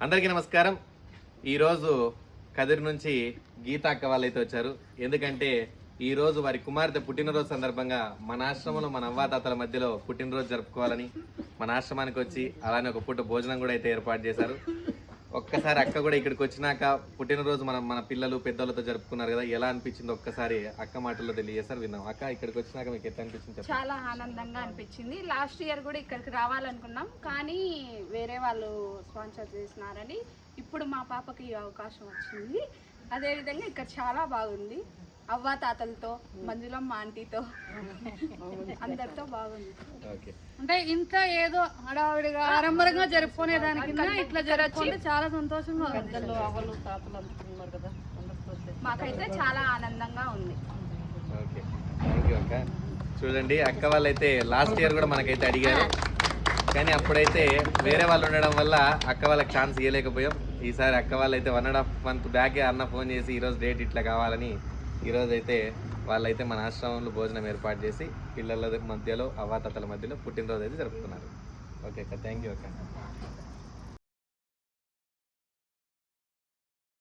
అందరికీ నమస్కారం. ఈరోజు కదిరి నుంచి గీత అక్క వాళ్ళైతే వచ్చారు. ఎందుకంటే ఈ రోజు వారి కుమార్తె పుట్టినరోజు సందర్భంగా మన ఆశ్రమంలో మన అవ్వాతాతల మధ్యలో పుట్టినరోజు జరుపుకోవాలని మన ఆశ్రమానికి వచ్చి అలానే ఒక పూట భోజనం కూడా అయితే ఏర్పాటు చేశారు. ఒక్కసారి అక్క కూడా ఇక్కడికి వచ్చినాక పుట్టినరోజు మన పిల్లలు పెద్దలతో జరుపుకున్నారు కదా, ఎలా అనిపించింది ఒక్కసారి అక్క మాటల్లో తెలియజేస్తారు, విన్నాం. అక్క, ఇక్కడికి వచ్చినాక మీకు ఎట్లా అనిపించింది? చాలా ఆనందంగా అనిపించింది. లాస్ట్ ఇయర్ కూడా ఇక్కడికి రావాలనుకున్నాం, కానీ వేరే వాళ్ళు స్పాన్సర్ చేసినారని ఇప్పుడు మా పాపకి ఈ అవకాశం వచ్చింది. అదేవిధంగా ఇక్కడ చాలా బాగుంది. అవ్వ తాతలతో, మంజులమ్మ ఆంటీతో, అందరితో బాగుంది. అంటే ఇంత ఏదో హడావిడిగా ఆడంబరంగా జరుపుకునే దానికన్నా ఇట్లా జరుపుకుంటే చాలా సంతోషంగా పెద్దలు అవ్వలు తాతలు అందుకున్నారు కదా, మాకైతే చాలా ఆనందంగా ఉంది. చూడండి, అక్క వాళ్ళైతే లాస్ట్ ఇయర్ కూడా మనకైతే అడిగారు, కానీ అప్పుడైతే వేరే వాళ్ళు ఉండడం వల్ల అక్క వాళ్ళకి ఛాన్స్ ఇవ్వలేకపోయాం. ఈసారి అక్క వాళ్ళైతే 1.5 month బ్యాక్ అన్న ఫోన్ చేసి ఈరోజు డేట్ ఇట్లా కావాలని ఈరోజు అయితే వాళ్ళైతే మన ఆశ్రమంలో భోజనం ఏర్పాటు చేసి పిల్లల మధ్యలో అవ్వాతాతల మధ్యలో పుట్టినరోజు అయితే జరుపుతున్నారు. ఓకే అక్క, థ్యాంక్ యూ అక్క.